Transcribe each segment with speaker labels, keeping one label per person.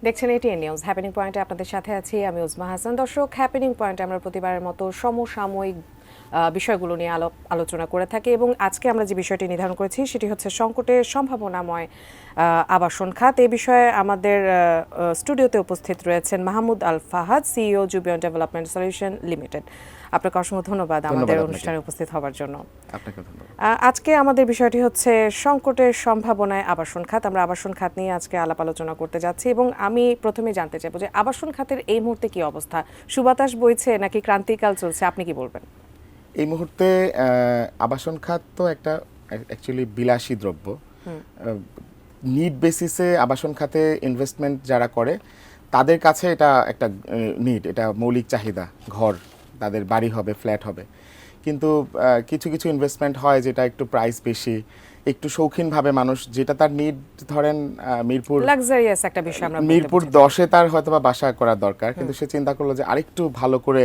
Speaker 1: দেখছেন ATN news happening পয়েন্টে আপনাদের সাথে আছি আমি উজমা হাসান। দর্শক, হ্যাপেনিং পয়েন্টে আমরা প্রতিবারের মতো সমসাময়িক বিষয়গুলো নিয়ে আলোচনা করে থাকি এবং আজকে আমরা যে বিষয়টি নির্ধারণ করেছি সেটি হচ্ছে সংকটের সম্ভাবনাময় আবাসন খাত। এই বিষয়ে আমাদের স্টুডিওতে উপস্থিত রয়েছেন মাহমুদ আল ফাহাদ, সিইও জুবিয়ন ডেভেলপমেন্ট সলিউশন লিমিটেড। আপনাকে অসংখ্য ধন্যবাদ আমাদের অনুষ্ঠানে উপস্থিত হওয়ার জন্য।
Speaker 2: আপনাকে ধন্যবাদ।
Speaker 1: আজকে আমাদের বিষয়টি হচ্ছে সংকটের সম্ভাবনায় আবাসন খাত। আমরা আবাসন খাত নিয়ে আজকে আলাপ আলোচনা করতে যাচ্ছি এবং আমি প্রথমে জানতে চাইবো যে আবাসন খাতের এই মুহূর্তে কি অবস্থা? সুবাতাস বইছে নাকি ক্রান্তিকাল চলছে, আপনি কি বলবেন?
Speaker 2: এই মুহূর্তে আবাসন খাত তো একটা অ্যাকচুয়ালি বিলাসী দ্রব্য। নিড বেসিসে আবাসন খাতে ইনভেস্টমেন্ট যারা করে তাদের কাছে এটা একটা নিড, এটা মৌলিক চাহিদা। ঘর, তাদের বাড়ি হবে, ফ্ল্যাট হবে। কিন্তু কিছু কিছু ইনভেস্টমেন্ট হয় যেটা একটু প্রাইস বেশি, একটু শৌখিনভাবে মানুষ যেটা তার নিড, ধরেন মিরপুর
Speaker 1: লাক্সারিয়াস একটা বিষয় আমরা
Speaker 2: মিরপুর 10-এ তার হয়তোবা বাসা করার দরকার, কিন্তু সে চিন্তা করলো যে আরেকটু ভালো করে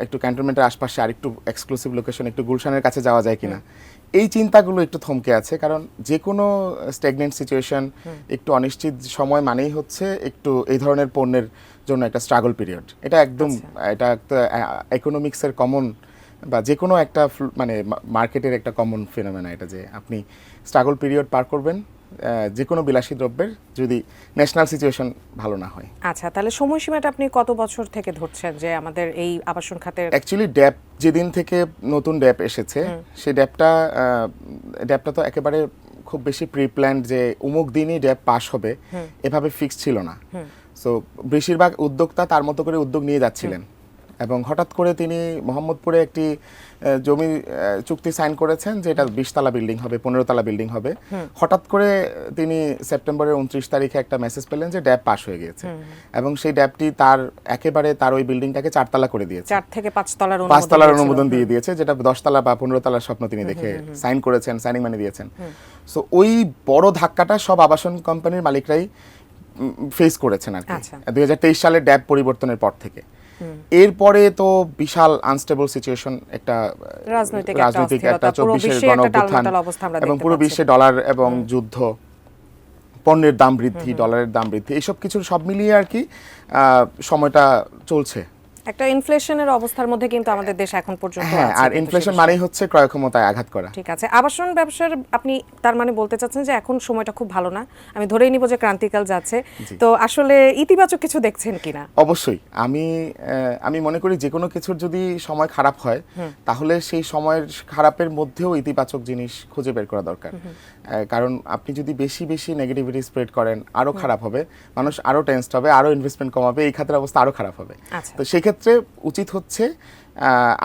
Speaker 2: একটু ক্যান্টনমেন্টের আশপাশে আরেকটু এক্সক্লুসিভ লোকেশন, একটু গুলশানের কাছে যাওয়া যায় কিনা। এই চিন্তাগুলো একটু থমকে আছে, কারণ যে কোনো স্ট্যাগনেন্ট সিচুয়েশন, একটু অনিশ্চিত সময় মানেই হচ্ছে একটু এই ধরনের পণ্যের জন্য একটা স্ট্রাগল পিরিয়ড। এটা একদম এটা একটা ইকোনমিক্সের কমন বা যে কোনো একটা মানে মার্কেটের একটা কমন ফিনোমেনা এটা, যে আপনি স্ট্রাগল পিরিয়ড পার করবেন যে কোনো বিলাসী দ্রব্যের, যদি ন্যাশনাল সিচুয়েশন ভালো না হয়।
Speaker 1: আচ্ছা, তাহলে সময়সীমাটা আপনি কত বছর থেকে ধরছেন যে আমাদের এই আবাসন খাতের?
Speaker 2: অ্যাকচুয়ালি ড্যাপ যেদিন থেকে নতুন ড্যাপ এসেছে, সেই ড্যাপটা তো একেবারে খুব বেশি প্রি প্ল্যান্ড যে অমুক দিনই ড্যাপ পাস হবে এভাবে ফিক্স ছিল না। সো বেশিরভাগ উদ্যোক্তা তার মতো করে উদ্যোগ নিয়ে যাচ্ছিলেন এবং হঠাৎ করে তিনি মোহাম্মদপুরে একটি জমি চুক্তি সাইন করেছেন যে এটা 20 তলা বিল্ডিং হবে, 15 তলা বিল্ডিং হবে। হঠাৎ করে তিনি সেপ্টেম্বরের 29 তারিখে একটা মেসেজ পেলেন যে ড্যাপ পাস হয়ে গিয়েছে এবং সেই ড্যাপটি তার একেবারে তার ওই বিল্ডিংটাকে 4 তলা করে দিয়েছে,
Speaker 1: 4 থেকে 5 তলার
Speaker 2: 5 তলার অনুমোদন দিয়ে দিয়েছে, যেটা 10 তলা বা 15 তলার স্বপ্ন তিনি দেখে সাইন করেছেন, সাইনিং মানি দিয়েছেন। সো ওই বড় ধাক্কাটা সব আবাসন কোম্পানির মালিকরাই ফেস করেছেন আর কি 2023 সালের ড্যাপ পরিবর্তনের পর থেকে। এরপরে তো বিশাল আনস্টেবল সিচুয়েশন, একটা রাজনৈতিক একটা 24-এর গণঅভ্যুত্থান এবং পুরো বিশ্বে ডলার এবং যুদ্ধ, পণ্যের দাম বৃদ্ধি, ডলারের দাম বৃদ্ধি, এইসব কিছু সব মিলিয়ে আর কি সময়টা চলছে।
Speaker 1: একটা ইনফ্লেশনের অবস্থার মধ্যে কিন্তু আমাদের দেশ এখন পর্যন্ত আছে।
Speaker 2: আর ইনফ্লেশন মানেই হচ্ছে ক্রয় ক্ষমতায় আঘাত করা।
Speaker 1: ঠিক আছে, আবাসন ব্যবসার আপনি তার মানে বলতে চাচ্ছেন যে এখন সময়টা খুব ভালো না, আমি ধরেই নিব যে ক্রান্তিকাল যাচ্ছে, তো আসলে ইতিবাচক কিছু দেখছেন কিনা?
Speaker 2: অবশ্যই আমি মনে করি যে কোনো কিছুর যদি সময় খারাপ হয় তাহলে সেই সময়ের খারাপের মধ্যেও ইতিবাচক জিনিস খুঁজে বের করা দরকার। কারণ আপনি যদি বেশি বেশি নেগেটিভিটি স্প্রেড করেন, আরো খারাপ হবে, মানুষ আরো টেনসড হবে, আরো ইনভেস্টমেন্ট কমাবে, এই খাতের অবস্থা আরো খারাপ হবে। তো সেই ক্ষেত্রে উচিত হচ্ছে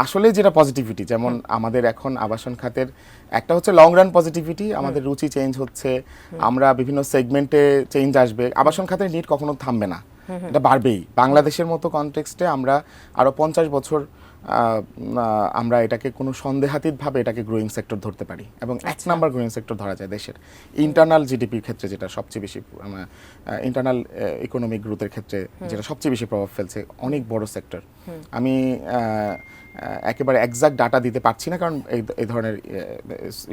Speaker 2: আসলে যেটা পজিটিভিটি, যেমন আমাদের এখন আবাসন খাতের একটা হচ্ছে লং রান পজিটিভিটি, আমাদের রুচি চেঞ্জ হচ্ছে, আমরা বিভিন্ন সেগমেন্টে চেঞ্জ আসবে, আবাসন খাতের নিড কখনো থামবে না, এটা বাড়বেই। বাংলাদেশের মতো কনটেক্সটে আমরা আরো 50 বছর আমরা এটাকে কোনো সন্দেহাতীতভাবে এটাকে গ্রোয়িং সেক্টর ধরতে পারি এবং 1 নাম্বার গ্রোয়িং সেক্টর ধরা যায় দেশের ইন্টারনাল জিডিপির ক্ষেত্রে, যেটা সবচেয়ে বেশি ইন্টারনাল ইকোনমিক গ্রোথের ক্ষেত্রে যেটা সবচেয়ে বেশি প্রভাব ফেলছে, অনেক বড় সেক্টর। আমি একেবারে এক্সাক্ট ডাটা দিতে পারছি না, কারণ এই ধরনের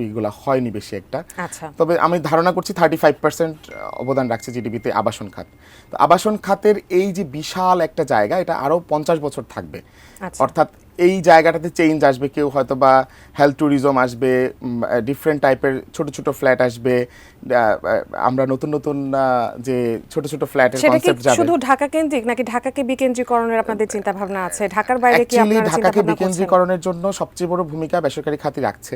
Speaker 2: এইগুলা হয়নি বেশি একটা। তবে আমি ধারণা করছি 35% অবদান রাখছে জিডিপিতে আবাসন খাত। তো আবাসন খাতের এই যে বিশাল একটা জায়গা, এটা আরো 50 বছর থাকবে। অর্থাৎ এই জায়গাটাতে চেঞ্জ আসবে, কেউ হয়তো বা হেলথ ট্যুরিজম আসবে, ডিফারেন্ট টাইপের ছোট ছোট ফ্ল্যাট আসবে, আমরা নতুন নতুন যে ছোট ছোট ফ্ল্যাটের কনসেপ্ট যাবে।
Speaker 1: শুধু ঢাকা কেন্দ্রিক নাকি ঢাকাকে বিকেন্দ্রীকরণের আপনাদের চিন্তা ভাবনা আছে? ঢাকার বাইরে কি আপনারা চিন্তা ভাবনা করছেন?
Speaker 2: ঢাকাকে বিকেন্দ্রীকরণের জন্য সবচেয়ে বড় ভূমিকা বেসরকারি খাতই রাখছে।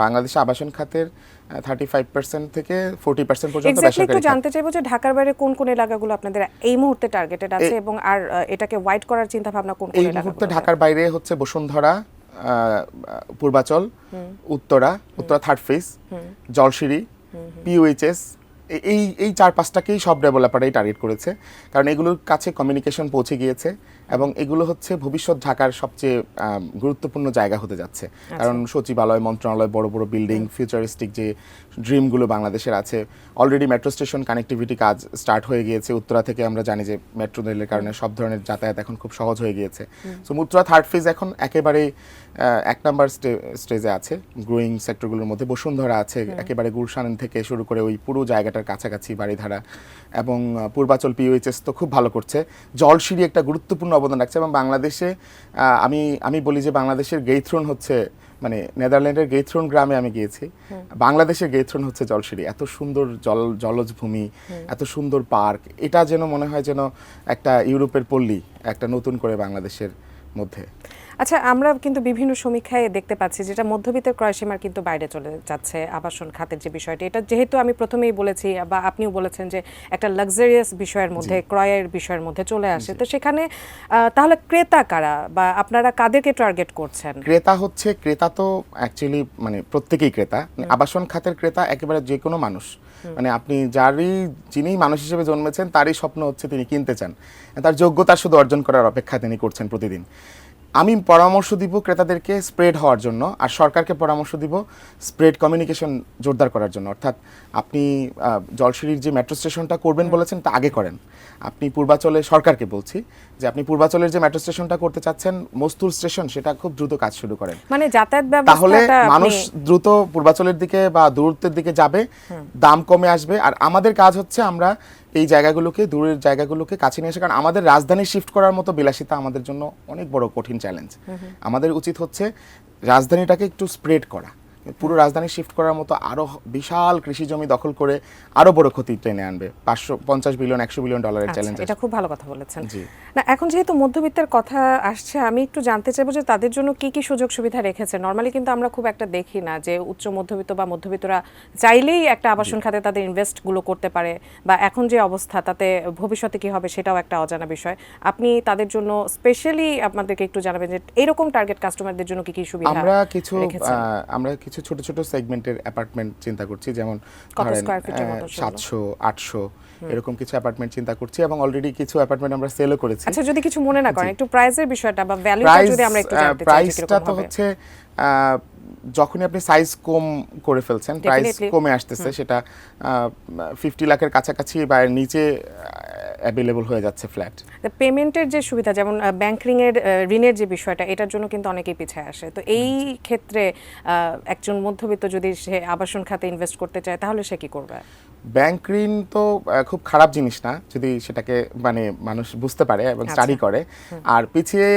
Speaker 2: বাংলাদেশে আবাসন খাতের 35% থেকে 40% পর্যন্ত বেসরকারি।
Speaker 1: একটু জানতে চাইবো যে ঢাকার বাইরে কোন কোন এলাকাগুলো আপনাদের এই মুহূর্তে টার্গেটেড আছে এবং আর এটাকে ওয়াইড করার চিন্তা ভাবনা কোন কোন এলাকা?
Speaker 2: এই মুহূর্তে ঢাকার বাইরে হচ্ছে বসুন্ধরা, পূর্বাচল, উত্তরা 3rd ফেজ, জলশিরি, পিওএইচএস, এই 4-5টাকেই সব ডেভেলপারই টার্গেট করেছে, কারণ এগুলোর কাছে কমিউনিকেশন পৌঁছে গিয়েছে এবং এগুলো হচ্ছে ভবিষ্যৎ ঢাকার সবচেয়ে গুরুত্বপূর্ণ জায়গা হতে যাচ্ছে, কারণ সচিবালয়, মন্ত্রণালয়, বড় বড় বিল্ডিং, ফিউচারিস্টিক যে ড্রিমগুলো বাংলাদেশের আছে, অলরেডি মেট্রো স্টেশন কানেক্টিভিটি কাজ স্টার্ট হয়ে গিয়েছে। উত্তরা থেকে আমরা জানি যে মেট্রো রেলের কারণে সব ধরনের যাতায়াত এখন খুব সহজ হয়ে গিয়েছে। সো উত্তরা থার্ড ফেজ এখন একেবারেই 1 নাম্বার স্টেজে আছে। গ্রোয়িং সেক্টরগুলোর মধ্যে বসুন্ধরা আছে, একেবারে গুলশান থেকে শুরু করে ওই পুরো জায়গাটার কাছাকাছি বাড়িধারা, এবং পূর্বাচল পিওএইচএস তো খুব ভালো করছে। জলসিঁড়ি একটা গুরুত্বপূর্ণ অবদান রাখছে, এবং বাংলাদেশে আমি বলি যে বাংলাদেশের গেইথ্রন হচ্ছে, মানে নেদারল্যান্ডের গেইথ্রন গ্রামে আমি গিয়েছি, বাংলাদেশের গেইথ্রন হচ্ছে জলসিঁড়ি। এত সুন্দর জলজ ভূমি, এত সুন্দর পার্ক, এটা যেন মনে হয় যেন একটা ইউরোপের পল্লী একটা নতুন করে বাংলাদেশের মধ্যে।
Speaker 1: আচ্ছা, আমরা কিন্তু বিভিন্ন সমীক্ষায় দেখতে পাচ্ছি যেটা মধ্যবিত্তের ক্রয়সীমার কিন্তু বাইরে চলে যাচ্ছে আবাসন খাতের যে বিষয়টি। এটা যেহেতু আমি প্রথমেই বলেছি বা আপনিও বলেছেন যে একটা লাক্সারিয়াস বিষয়ের মধ্যে, ক্রয়ের বিষয়ের মধ্যে চলে আসে, তো সেখানে তাহলে ক্রেতা কারা বা আপনারা কাদেরকে টার্গেট করছেন?
Speaker 2: ক্রেতা তো অ্যাকচুয়ালি মানে প্রত্যেকেই ক্রেতা। আবাসন খাতের ক্রেতা একেবারে যে কোনো মানুষ, মানে আপনি যিনি মানুষ হিসেবে জন্মেছেন তারই স্বপ্ন হচ্ছে তিনি কিনতে চান, তার যোগ্যতা শুধু অর্জন করার অপেক্ষা তিনি করছেন প্রতিদিন। আমি পরামর্শ দিব ক্রেতাদেরকে স্প্রেড হওয়ার জন্য, আর সরকারকে পরামর্শ দিব স্প্রেড কমিউনিকেশন জোরদার করার জন্য। অর্থাৎ আপনি জলসিঁড়ির যে মেট্রো স্টেশনটা করবেন বলেছেন তা আগে করেন। আপনি পূর্বাচলে, সরকারকে বলছি যে আপনি পূর্বাচলের যে মেট্রো স্টেশনটা করতে চাচ্ছেন, মস্তুর স্টেশন, সেটা খুব দ্রুত কাজ শুরু করেন,
Speaker 1: মানে যাতায়াত ব্যবস্থা,
Speaker 2: তাহলে মানুষ দ্রুত পূর্বাচলের দিকে বা দূরত্বের দিকে যাবে, দাম কমে আসবে। আর আমাদের কাজ হচ্ছে আমরা এই জায়গাগুলোকে, দূরের জায়গাগুলোকে কাছে নিয়ে আসে, কারণ আমাদের রাজধানী শিফট করার মতো বিলাসিতা আমাদের জন্য অনেক বড় কঠিন চ্যালেঞ্জ। আমাদের উচিত হচ্ছে রাজধানীটাকে একটু স্প্রেড করা, পুরো রাজধানী শিফট করার মতো আরো বিশাল কৃষি জমি দখল করে আরো বড় ক্ষতি টেনে আনবে। 550 বিলিয়ন, 100 বিলিয়ন ডলারের চ্যালেঞ্জ।
Speaker 1: এটা খুব ভালো কথা বলেছেন। না, এখন যেহেতু মধ্যবিত্তের কথা আসছে, আমি একটু জানতে চাইবো যে তাদের জন্য কি কি সুযোগ সুবিধা রেখেছে। নরমালি কিন্তু আমরা খুব একটা দেখি না যে উচ্চ মধ্যবিত্ত বা মধ্যবিত্তরা চাইলেই একটা আবাসন খাতে তাদের ইনভেস্টগুলো করতে পারে, বা এখন যে অবস্থা তাতে ভবিষ্যতে কি হবে সেটাও একটা অজানা বিষয়। আপনি তাদের জন্য স্পেশালি আপনাদেরকে একটু জানাবেন যে এরকম টার্গেট কাস্টমারদের জন্য কি কি সুবিধা
Speaker 2: আমরা কিছু ছোট ছোট সেগমেন্টের অ্যাপার্টমেন্ট চিন্তা করছি, যেমন 700, 800 এরকম কিছু অ্যাপার্টমেন্ট চিন্তা করছি, এবং অলরেডি কিছু অ্যাপার্টমেন্ট আমরা সেলও করেছি।
Speaker 1: আচ্ছা, যদি কিছু মনে না করেন, একটু প্রাইসের বিষয়টা বা ভ্যালুটা যদি আমরা একটু জানতে চাই।
Speaker 2: প্রাইসটা তো হচ্ছে যখনই আপনি সাইজ কম করে ফেলছেন, প্রাইস কমে আসতেছে, সেটা 50 লাখের কাছাকাছি বা নিচে অ্যাভেলেবল হয়ে যাচ্ছে ফ্ল্যাট।
Speaker 1: পেমেন্টের যে সুবিধা, যেমন ব্যাংক ঋণের যে বিষয়টা, এটার জন্য কিন্তু অনেকেই পিছিয়ে আসে। তো এই ক্ষেত্রে একজন মধ্যবিত্ত যদি সে আবাসন খাতে ইনভেস্ট করতে চায়, তাহলে সে কি করবে?
Speaker 2: ব্যাংক ঋণ তো খুব খারাপ জিনিস না, যদি সেটাকে মানে মানুষ বুঝতে পারে এবং স্টাডি করে আর পিছিয়ে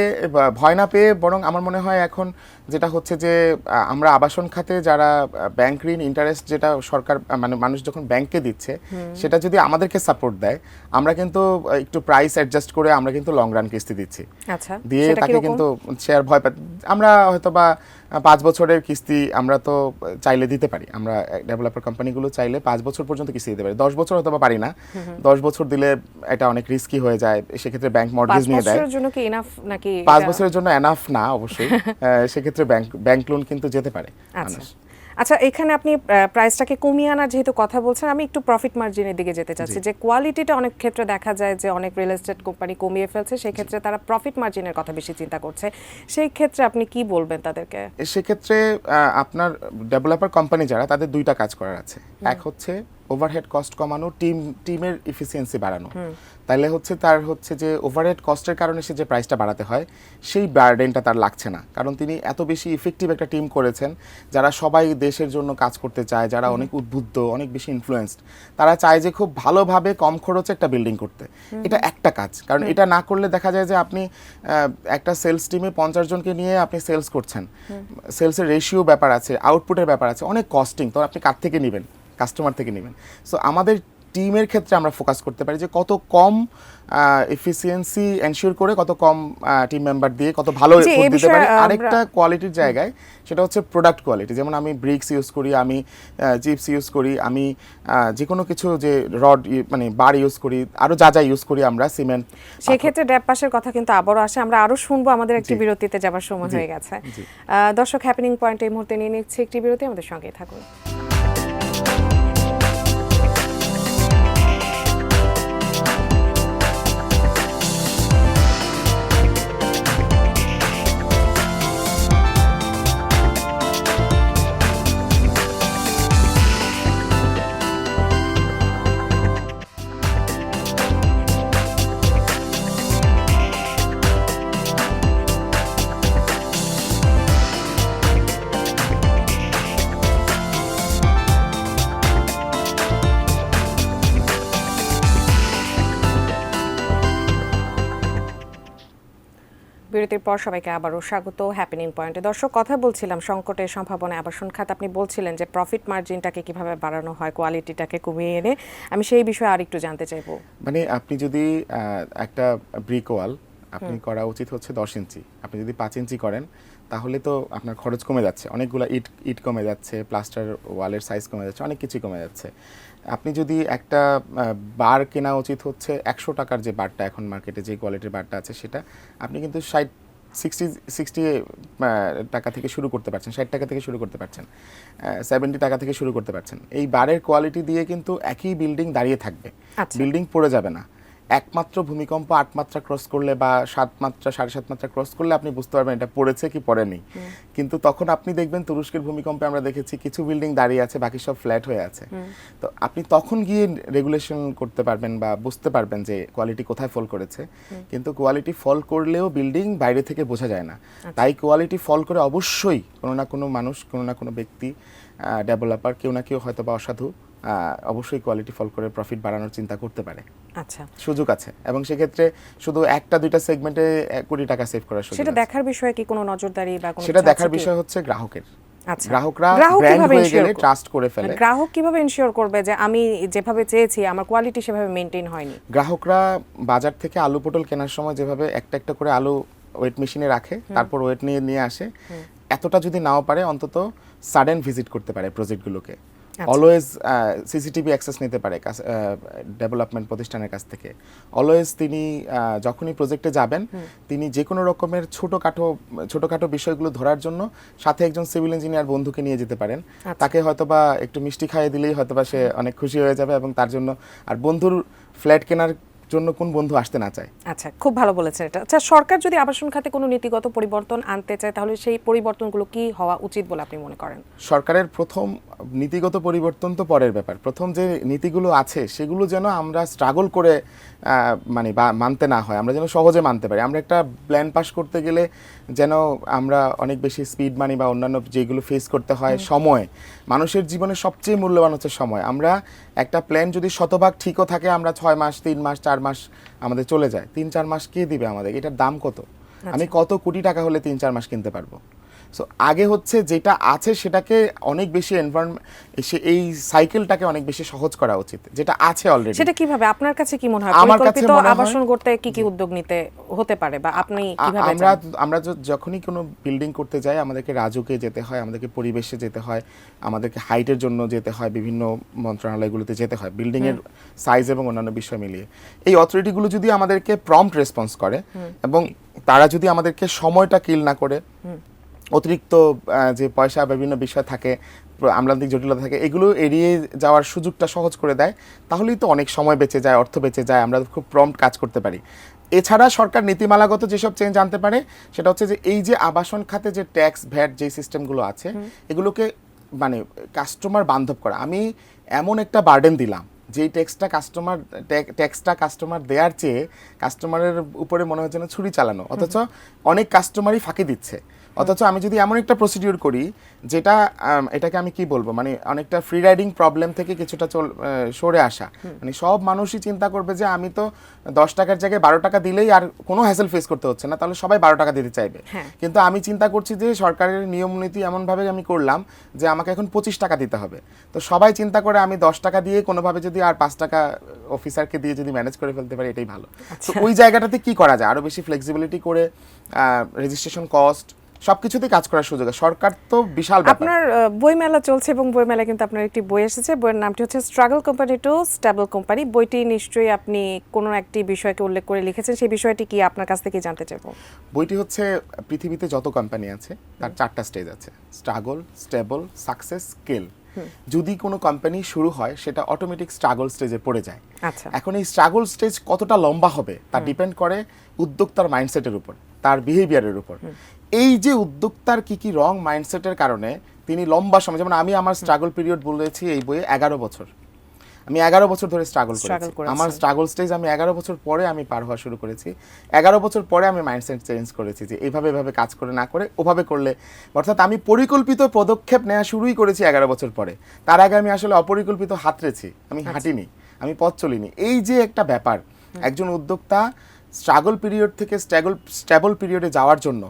Speaker 2: ভয় না পেয়ে। বরং আমার মনে হয় এখন যেটা হচ্ছে যে আমরা আবাসন খাতে যারা ব্যাংক ঋণ ইন্টারেস্ট যেটা সরকার মানে মানুষ যখন ব্যাংকে দিচ্ছে, সেটা যদি আমাদেরকে সাপোর্ট দেয়, আমরা কিন্তু একটু প্রাইস অ্যাডজাস্ট করে আমরা কিন্তু লং রান কিস্তি দিচ্ছি।
Speaker 1: আচ্ছা,
Speaker 2: দিয়ে তাকে কিন্তু শেয়ার ভয় পায়। আমরা হয়তো বা 5 বছরের কিস্তি আমরা তো চাইলে দিতে পারি, আমরা ডেভেলপার কোম্পানিগুলো চাইলে 5 বছর পর্যন্ত কিস্তি দিতে পারি। 10 বছর হয়তো বা পারি না, 10 বছর দিলে এটা অনেক রিস্কি হয়ে যায়, সেক্ষেত্রে ব্যাংক মর্টগেজ নিয়ে দেয়।
Speaker 1: 5 বছরের জন্য কি এনাফ নাকি?
Speaker 2: 5 বছরের জন্য এনাফ না অবশ্যই, সেক্ষেত্রে ব্যাংক লোন কিন্তু যেতে পারে।
Speaker 1: আচ্ছা, এখানে আপনি প্রাইসটাকে কমিয়ে আনার যেহেতু কথা বলছেন, আমি একটু প্রফিট মার্জিনের দিকে যেতে চাচ্ছি। যে কোয়ালিটিটা অনেক ক্ষেত্রে দেখা যায় যে অনেক রিয়েল এস্টেট কোম্পানি কমিয়ে ফেলছে, সেই ক্ষেত্রে তারা প্রফিট মার্জিনের কথা বেশি চিন্তা করছে। সেই ক্ষেত্রে আপনি কি বলবেন তাদেরকে?
Speaker 2: সেক্ষেত্রে আপনার ডেভেলপার কোম্পানি যারা, তাদের দুইটা কাজ করার আছে। এক হচ্ছে ওভারহেড কস্ট কমানো, টিমের এফিসিয়েন্সি বাড়ানো। তাহলে হচ্ছে তার হচ্ছে যে ওভারহেড কস্টের কারণে সে যে প্রাইসটা বাড়াতে হয়, সেই বার্ডেনটা তার লাগছে না, কারণ তিনি এত বেশি ইফেক্টিভ একটা টিম করেছেন, যারা সবাই দেশের জন্য কাজ করতে চায়, যারা অনেক উদ্বুদ্ধ, অনেক বেশি ইনফ্লুয়েন্সড, তারা চায় যে খুব ভালোভাবে কম খরচে একটা বিল্ডিং করতে। এটা একটা কাজ, কারণ এটা না করলে দেখা যায় যে আপনি একটা সেলস টিমে 50 জনকে নিয়ে আপনি সেলস করছেন, সেলসের রেশিও ব্যাপার আছে, আউটপুটের ব্যাপার আছে, অনেক কস্টিং। তো আপনি কার থেকে নেবেন? কাস্টমার থেকে নেবেন। সো আমাদের টিমের ক্ষেত্রে আমরা ফোকাস করতে পারি যে কত কম এফিসিয়েন্সি এনশিওর করে, কত কম টিম মেম্বার দিয়ে কত ভালো দিতে পারি। আরেকটা কোয়ালিটির জায়গায় সেটা হচ্ছে প্রোডাক্ট কোয়ালিটি। যেমন আমি ব্রিক্স ইউজ করি, আমি চিপস ইউজ করি, আমি যে কোনো কিছু যে রড মানে বার ইউজ করি, আরো যা যা ইউজ করি আমরা, সিমেন্ট।
Speaker 1: সেই ক্ষেত্রে ড্যাপ পাশের কথা কিন্তু আবারও আসে, আমরা আরো শুনবো। আমাদের একটি বিরতিতে যাবার সময় হয়ে গেছে। দর্শক, হ্যাপেনিং পয়েন্ট এই মুহূর্তে নিয়ে নিচ্ছি একটি বিরতি, আমাদের সঙ্গেই থাকুন। বিরতির পর সবাইকে আবারও স্বাগত হ্যাপেনিং পয়েন্টে। দর্শক, কথা বলছিলাম সংকটের সম্ভাবনা আবাসন খাত। আপনি বলছিলেন যে প্রফিট মার্জিনটাকে কিভাবে বাড়ানো হয়, কোয়ালিটিটাকে কমিয়ে এনে। আমি সেই বিষয়ে আরেকটু জানতে চাইবো।
Speaker 2: মানে আপনি যদি একটা ব্রিক ওয়াল আপনি করা উচিত হচ্ছে 10 ইঞ্চি, আপনি যদি 5 ইঞ্চি করেন তাহলে তো আপনার খরচ কমে যাচ্ছে, অনেকগুলো ইট কমে যাচ্ছে, প্লাস্টার ওয়ালের সাইজ কমে যাচ্ছে, অনেক কিছুই কমে যাচ্ছে। আপনি যদি একটা বার কেনা উচিত হচ্ছে 100 টাকার, যে বারটা এখন মার্কেটে যে কোয়ালিটির বারটা আছে সেটা আপনি কিন্তু 60 টাকা থেকে শুরু করতে পারছেন, 60 টাকা থেকে শুরু করতে পারছেন, 70 টাকা থেকে শুরু করতে পারছেন। এই বারের কোয়ালিটি দিয়ে কিন্তু একই বিল্ডিং দাঁড়িয়ে থাকবে, বিল্ডিং পড়ে যাবে না। একমাত্র ভূমিকম্প 8 মাত্রা ক্রস করলে বা 7 মাত্রা 7.5 মাত্রা ক্রস করলে আপনি বুঝতে পারবেন এটা পড়েছে কি পড়েনি। কিন্তু তখন আপনি দেখবেন তুরস্কের ভূমিকম্পে আমরা দেখেছি কিছু বিল্ডিং দাঁড়িয়ে আছে, বাকি সব ফ্ল্যাট হয়ে আছে। তো আপনি তখন গিয়ে রেগুলেশন করতে পারবেন বা বুঝতে পারবেন যে কোয়ালিটি কোথায় ফল করেছে। কিন্তু কোয়ালিটি ফল করলেও বিল্ডিং বাইরে থেকে বোঝা যায় না। তাই কোয়ালিটি ফল করে অবশ্যই কোনো না কোনো মানুষ, কোনো না কোনো ব্যক্তি, ডেভেলপার, কেউ না কেউ হয়তো বা অসাধু অবশ্যই কোয়ালিটি ফল করে প্রফিট বাড়ানোর চিন্তা করতে পারে।
Speaker 1: আচ্ছা,
Speaker 2: সুযোগ আছে এবং সেক্ষেত্রে শুধু একটা দুইটা সেগমেন্টে 1 কোটি টাকা সেভ করার সুযোগ
Speaker 1: সেটা
Speaker 2: আছে।
Speaker 1: দেখার বিষয়ে কি কোনো নজরদারি বা কোনো
Speaker 2: সেটা দেখার বিষয় হচ্ছে গ্রাহকের।
Speaker 1: আচ্ছা,
Speaker 2: গ্রাহকরা
Speaker 1: গ্রাহক
Speaker 2: ব্র্যান্ড
Speaker 1: কিভাবে
Speaker 2: হয়ে
Speaker 1: ensure
Speaker 2: গেলে ট্রাস্ট করে ফেলে।
Speaker 1: গ্রাহক কিভাবে ইনশিওর করবে যে আমি যেভাবে চেয়েছি আমার কোয়ালিটি সেভাবে মেইনটেইন হয়নি?
Speaker 2: গ্রাহকরা বাজার থেকে আলু পটল কেনার সময় যেভাবে একটা একটা করে আলু ওয়েট মেশিনে রাখে, তারপর ওয়েট নিয়ে আসে, এতটা যদি নাও পারে অন্তত সাডেন ভিজিট করতে পারে প্রজেক্টগুলোকে। অলওয়েজ সিসিটিভি অ্যাক্সেস নিতে পারে ডেভেলপমেন্ট প্রতিষ্ঠানের কাছ থেকে। অলওয়েজ তিনি যখনই প্রজেক্টে যাবেন তিনি যে কোনো রকমের ছোটোখাটো বিষয়গুলো ধরার জন্য সাথে একজন সিভিল ইঞ্জিনিয়ার বন্ধুকে নিয়ে যেতে পারেন। তাকে হয়তোবা একটু মিষ্টি খাইয়ে দিলেই হয়তোবা সে অনেক খুশি হয়ে যাবে এবং তার জন্য, আর বন্ধুর ফ্ল্যাট কেনার জন্য কোন বন্ধু আসতে না চায়।
Speaker 1: আচ্ছা, খুব ভালো বলেছেন এটা। আচ্ছা, সরকার যদি আবাসন খাতে কোনো নীতিগত পরিবর্তন আনতে চায় তাহলে সেই পরিবর্তনগুলো কি হওয়া উচিত বলে আপনি মনে করেন?
Speaker 2: সরকারের প্রথম নীতিগত পরিবর্তন তো পরের ব্যাপার। প্রথম যে নীতিগুলো আছে সেগুলো যেন আমরা স্ট্রাগল করে মানে মানতে না হয়, আমরা যেন সহজে মানতে পারি। আমরা একটা প্ল্যান পাস করতে গেলে যেন আমরা অনেক বেশি স্পিড মানি বা অন্যান্য যেগুলো ফেস করতে হয়, সময়, মানুষের জীবনে সবচেয়ে মূল্যবান হচ্ছে সময়। আমরা একটা প্ল্যান যদি শতভাগ ঠিকও থাকে, আমরা 6 মাস 3 মাস 4 মাস আমাদের চলে যায়, 3-4 মাস কে দিবে আমাদের? এটার দাম কত? আমি কত কোটি টাকা হলে 3-4 মাস কিনতে পারবো? সো আগে হচ্ছে যেটা আছে সেটাকে অনেক বেশি এই সাইকেলটাকে অনেক বেশি সহজ করা উচিত, যেটা আছে অলরেডি।
Speaker 1: সেটা কিভাবে আপনার কাছে কি মনে হয়?
Speaker 2: আমার কাছে
Speaker 1: পরিকল্পিত
Speaker 2: মনে হয়
Speaker 1: আবাসন করতে কি কি উদ্যোগ নিতে হতে পারে বা আপনি কিভাবে
Speaker 2: আমরা যখনই কোনো বিল্ডিং করতে যাই আমাদেরকে রাজুকে যেতে হয়, আমাদেরকে পরিবেশে যেতে হয়, আমাদেরকে হাইটের জন্য যেতে হয়, বিভিন্ন মন্ত্রণালয়গুলোতে যেতে হয় বিল্ডিং এর সাইজ এবং অন্যান্য বিষয় মিলিয়ে। এই অথরিটিগুলো যদি আমাদেরকে প্রম্পট রেসপন্স করে এবং তারা যদি আমাদেরকে সময়টা কিল না করে, অতিরিক্ত যে পয়সা বিভিন্ন বিষয় থাকে, আমলান্তিক জটিলতা থাকে, এগুলো এড়িয়ে যাওয়ার সুযোগটা সহজ করে দেয়, তাহলেই তো অনেক সময় বেঁচে যায়, অর্থ বেঁচে যায়, আমরা খুব প্রম্পট কাজ করতে পারি। এছাড়া সরকার নীতিমালাগত যেসব চেঞ্জ আনতে পারে সেটা হচ্ছে যে এই যে আবাসন খাতে যে ট্যাক্স ভ্যাট যে সিস্টেমগুলো আছে এগুলোকে মানে কাস্টমার বান্ধব করা। আমি এমন একটা বার্ডেন দিলাম যেই ট্যাক্সটা কাস্টমার দেওয়ার চেয়ে কাস্টমারের উপরে মনে হচ্ছে না ছুরি চালানো, অথচ অনেক কাস্টমারই ফাঁকি দিচ্ছে। অথচ আমি যদি এমন একটা প্রসিডিউর করি যেটা এটাকে আমি কি বলবো, মানে অনেকটা ফ্রি রাইডিং প্রবলেম থেকে কিছুটা সরে আসা, মানে সব মানুষই চিন্তা করবে যে আমি তো 10 টাকার জায়গায় 12 টাকা দিলেই আর কোনো হ্যাসেল ফেস করতে হচ্ছে না, তাহলে সবাই 12 টাকা দিতে চাইবে। কিন্তু আমি চিন্তা করছি যে সরকারের নিয়ম নীতি এমনভাবে আমি করলাম যে আমাকে এখন 25 টাকা দিতে হবে, তো সবাই চিন্তা করে আমি 10 টাকা দিয়ে কোনোভাবে যদি আর 5 টাকা অফিসারকে দিয়ে যদি ম্যানেজ করে ফেলতে পারি এটাই ভালো। তো ওই জায়গাটাতে কি করা যায়, আরো বেশি ফ্লেক্সিবিলিটি করে রেজিস্ট্রেশন কস্ট সবকিছুতেই কাজ করার সুযোগ। সরকার তো বিশাল ব্যাপার।
Speaker 1: আপনার বইমেলা চলছে এবং বইমেলা কিন্তু আপনার একটি বই এসেছে, বইয়ের নামটি হচ্ছে struggle company to stable company. বইটি নিশ্চয়ই আপনি কোনো একটি বিষয়কে উল্লেখ করে লিখেছেন, সেই বিষয়টি কি আপনার কাছ থেকে জানতে চাইবো।
Speaker 2: বইটি হচ্ছে পৃথিবীতে যত কোম্পানি আছে তার 4টা স্টেজ আছে, স্ট্রাগল, স্টেবল, সাকসেস, স্কেল। যদি কোনো কোম্পানি শুরু হয় সেটা অটোমেটিক স্ট্রাগল স্টেজে পড়ে যায়।
Speaker 1: আচ্ছা,
Speaker 2: এখন এই স্ট্রাগল স্টেজ কতটা লম্বা হবে তা ডিপেন্ড করে উদ্যোক্তার মাইন্ডসেটের উপর, তার বিহেভিয়ারের উপর। এই যে উদ্যোক্তার কি কি রং মাইন্ডসেটের কারণে তিনি লম্বা সময়, যেমন আমি আমার স্ট্রাগল পিরিয়ড বলেছি এই বইয়ে 11 বছর, আমি 11 বছর ধরে স্ট্রাগল করেছি। আমার স্ট্রাগল স্টেজ আমি 11 বছর পরে আমি পার হওয়া শুরু করেছি। 11 বছর পরে আমি মাইন্ডসেট চেঞ্জ করেছি যে এভাবে কাজ করে না করে ওভাবে করলে, অর্থাৎ আমি পরিকল্পিত পদক্ষেপ নেওয়া শুরুই করেছি 11 বছর পরে। তার আগে আমি আসলে অপরিকল্পিত হাতড়েছি, আমি হাঁটিনি, আমি পথ চলিনি। এই যে একটা ব্যাপার, একজন উদ্যোক্তা স্ট্রাগল পিরিয়ড থেকে স্ট্যাবল পিরিয়ডে যাওয়ার জন্য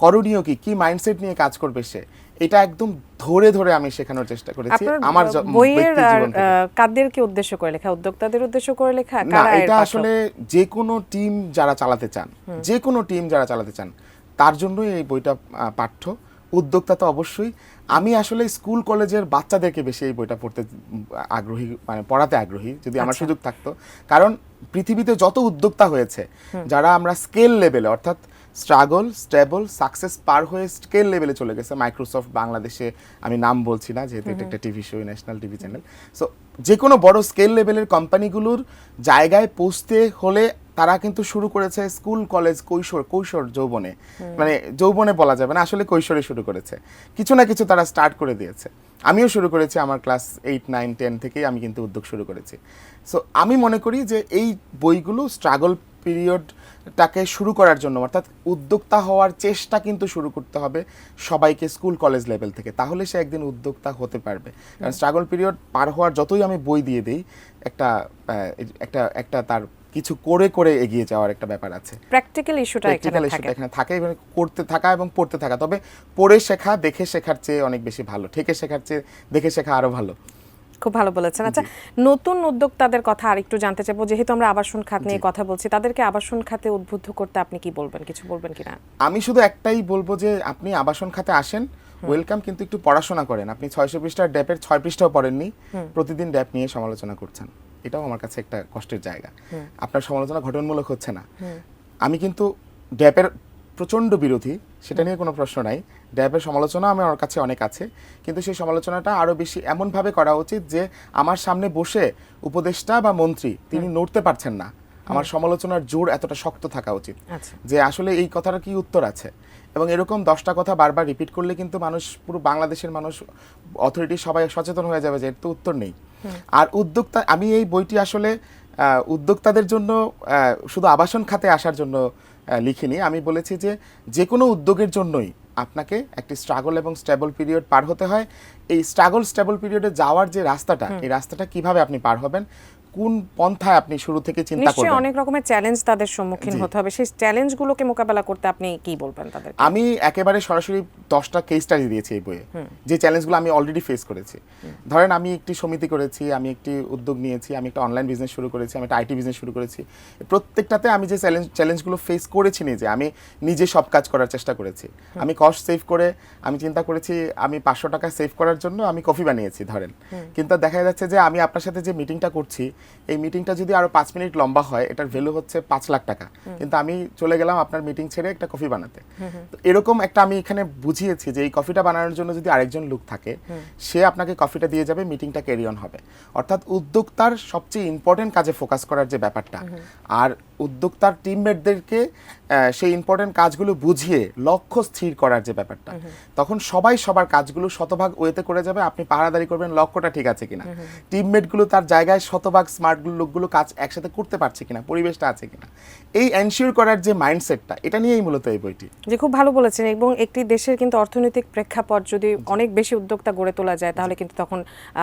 Speaker 2: করণীয় কি মাইন্ডসেট নিয়ে কাজ করবে সে, এটা একদম ধরে ধরে আমি শেখানোর চেষ্টা করেছি আমার
Speaker 1: বইয়ের
Speaker 2: ব্যক্তি জীবন থেকে।
Speaker 1: কাদেরকে উদ্দেশ্য করে লেখা, উদ্যোক্তাদের উদ্দেশ্য করে লেখা?
Speaker 2: না, এটা আসলে যে কোনো টিম যারা চালাতে চান তার জন্যই এই বইটা পাঠ্য। উদ্যোক্তা তো অবশ্যই। আমি আসলে স্কুল কলেজের বাচ্চাদেরকে বেশি এই বইটা পড়তে আগ্রহী, মানে পড়াতে আগ্রহী যদি আমার সুযোগ থাকতো। কারণ পৃথিবীতে যত উদ্যোক্তা হয়েছে, যারা আমরা স্কেল লেভেলে অর্থাৎ স্ট্রাগল স্টেবল সাকসেস পার হয়ে স্কেল লেভেলে চলে গেছে, মাইক্রোসফট বাংলাদেশে, আমি নাম বলছি না যেহেতু এটা একটা TV show, national TV channel. So যে কোনো বড় স্কেল লেভেলের কোম্পানিগুলোর জায়গায় পৌঁছতে হলে তারা কিন্তু শুরু করেছে স্কুল কলেজ কৈশোর যৌবনে, মানে যৌবনে বলা যাবে না, আসলে কৈশোরে শুরু করেছে। কিছু না কিছু তারা স্টার্ট করে দিয়েছে। আমিও শুরু করেছি, আমার ক্লাস 8, 9, 10 থেকেই আমি কিন্তু উদ্যোগ শুরু করেছি। সো আমি মনে করি যে এই বইগুলো স্ট্রাগল পিরিয়ডটাকে শুরু করার জন্য, অর্থাৎ উদ্যোক্তা হওয়ার চেষ্টা কিন্তু শুরু করতে হবে সবাইকে স্কুল কলেজ লেভেল থেকে, তাহলে সে একদিন উদ্যোক্তা হতে পারবে। কারণ স্ট্রাগল পিরিয়ড পার হওয়ার যতই আমি বই দিয়ে দিই, একটা তার কিছু করে করে এগিয়ে যাওয়ার একটা ব্যাপার আছে।
Speaker 1: প্র্যাকটিক্যাল ইস্যুটা এখানে
Speaker 2: থাকে, এবং করতে থাকা এবং পড়তে থাকা। তবে পড়ে শেখা দেখে শেখার চেয়ে অনেক বেশি ভালো, ঠেকে শেখার চেয়ে দেখে শেখা আরো ভালো।
Speaker 1: খুব ভালো বলেছেন। আচ্ছা, নতুন উদ্যোক্তাদের কথা আরেকটু জানতে চাইবো, যেহেতু আমরা আবাসন খাত নিয়ে কথা বলছি, তাদেরকে আবাসন খাতে উদ্বুদ্ধ করতে আপনি কি বলবেন, কিছু বলবেন কিনা?
Speaker 2: আমি শুধু একটাই বলবো যে আপনি আবাসন খাতে আসেন, ওয়েলকাম, কিন্তু একটু পড়াশোনা করেন। আপনি 600 পৃষ্ঠার ড্যাপের 6 পৃষ্ঠাও পড়েননি, প্রতিদিন ড্যাপ নিয়ে সমালোচনা করছেন, এটাও আমার কাছে একটা কষ্টের জায়গা। আপনার সমালোচনা ঘটনমূলক হচ্ছে না। আমি কিন্তু ড্যাপের প্রচণ্ড বিরোধী, সেটা নিয়ে কোনো প্রশ্ন নাই। ড্যাবের সমালোচনা আমার কাছে অনেক আছে, কিন্তু সেই সমালোচনাটা আরও বেশি এমনভাবে করা উচিত যে আমার সামনে বসে উপদেষ্টা বা মন্ত্রী তিনি নড়তে পারছেন না, আমার সমালোচনার জোর এতটা শক্ত থাকা উচিত যে আসলে এই কথার কি উত্তর আছে। এবং এরকম 10টা কথা বারবার রিপিট করলে কিন্তু মানুষ, পুরো বাংলাদেশের মানুষ, অথরিটি সবাই সচেতন হয়ে যাবে যে এর তো উত্তর নেই। আর উদ্যোক্তা, আমি এই বইটি আসলে উদ্যোক্তাদের জন্য, শুধু আবাসন খাতে আসার জন্য লিখিনি। আমি বলেছি যে যে কোনো উদ্যোগের জন্যই আপনাকে একটি স্ট্রাগল এবং স্টেবল পিরিয়ড পার হতে হয়। এই স্ট্রাগল স্টেবল পিরিয়ডে যাওয়ার যে রাস্তাটা, এই রাস্তাটা কিভাবে আপনি পার হবেন, কোন পন্থায় আপনি শুরু থেকে চিন্তা করবেন।
Speaker 1: নিশ্চয়ই অনেক রকমের চ্যালেঞ্জ তাদের সম্মুখীন হতে হবে, সেই চ্যালেঞ্জগুলোকে মোকাবেলা করতে আপনি কি বলবেন তাদের?
Speaker 2: আমি একেবারে সরাসরি 10টা কেস স্টাডি দিয়েছি এই বইয়ে, যে চ্যালেঞ্জগুলো আমি অলরেডি ফেস করেছি। ধরেন আমি একটি সমিতি করেছি, আমি একটি উদ্যোগ নিয়েছি, আমি একটা অনলাইন বিজনেস শুরু করেছি, আমি একটা আইটি বিজনেস শুরু করেছি। প্রত্যেকটাতে আমি যে চ্যালেঞ্জগুলো ফেস করেছি নিজে, আমি নিজে সব কাজ করার চেষ্টা করেছি। আমি কস্ট সেভ করে আমি চিন্তা করেছি আমি 500 টাকা সেভ করার জন্য আমি কফি বানিয়েছি ধরেন, কিন্তু দেখা যাচ্ছে যে আমি আপনার সাথে যে মিটিংটা করছি, এই মিটিংটা যদি আরো 5 মিনিট লম্বা হয়, এটার ভ্যালু হচ্ছে 5 লাখ টাকা, কিন্তু আমি চলে গেলাম আপনার মিটিং ছেড়ে একটা কফি বানাতে। তো এরকম একটা আমি এখানে বুঝিয়েছি যে এই কফিটা বানানোর জন্য যদি আরেকজন লোক থাকে, সে আপনাকে কফিটা দিয়ে যাবে, মিটিংটা ক্যারি অন হবে। অর্থাৎ উদ্যোক্তার সবচেয়ে ইম্পর্টেন্ট কাজে ফোকাস করার যে ব্যাপারটা, আর উদ্যোক্তার টিমমেটদেরকে সেই ইম্পর্টেন্ট কাজগুলো বুঝিয়ে লক্ষ্য স্থির করার যে ব্যাপারটা, তখন সবাই সবার কাজগুলো শতভাগ ওয়েতে করে যাবে। আপনি পাহারাদারি করবেন লক্ষ্যটা ঠিক আছে কিনা, টিমমেটগুলো তার জায়গায় শতভাগ স্মার্ট লোকগুলো কাজ একসাথে করতে পারছে কিনা, পরিবেশটা আছে কিনা, এই এনশিওর করার যে মাইন্ডসেটটা, এটা নিয়েই মূলত এই বইটি।
Speaker 1: যে খুব ভালো বলেছেন। এবং একটি দেশের কিন্তু অর্থনৈতিক প্রেক্ষাপট যদি অনেক বেশি উদ্যোক্তা গড়ে তোলা যায়, তাহলে কিন্তু তখন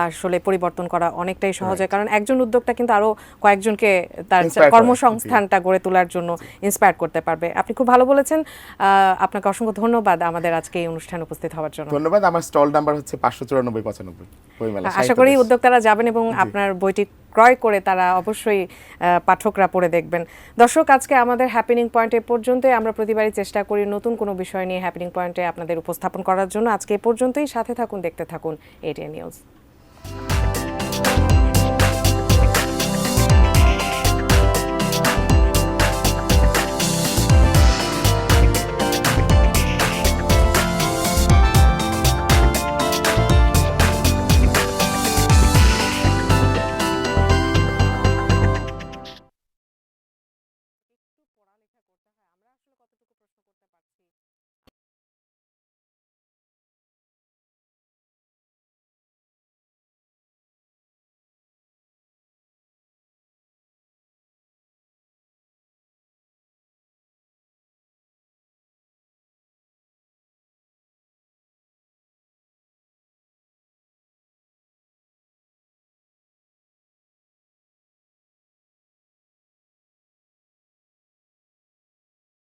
Speaker 1: আসলে পরিবর্তন করা অনেকটাই সহজ হয়। কারণ একজন উদ্যোক্তা কিন্তু আরো কয়েকজনকে তার কর্মসংস্থানটা গড়ে তোলার জন্য ইন্সপায়ার করতে পারবে। আপনি খুব ভালো বলেছেন। আপনাকে অসংখ্য ধন্যবাদ আমাদের আজকে এই অনুষ্ঠানে উপস্থিত হওয়ার জন্য।
Speaker 2: ধন্যবাদ। আমার স্টল নাম্বার হচ্ছে 594-95 বইমেলা।
Speaker 1: আশা করি উদ্যোক্তারা যাবেন এবং আপনার বইটি ক্রয় করে তারা অবশ্যই পাঠকরা পড়ে দেখবেন। দর্শক, আজকে আমাদের হ্যাপেনিং পয়েন্ট এ পর্যন্তই। আমরা প্রতিবারই চেষ্টা করি নতুন কোনো বিষয় নিয়ে হ্যাপেনিং পয়েন্টে আপনাদের উপস্থাপন করার জন্য। আজকে এ পর্যন্তই। সাথে থাকুন, দেখতে থাকুন এটিএন নিউজ।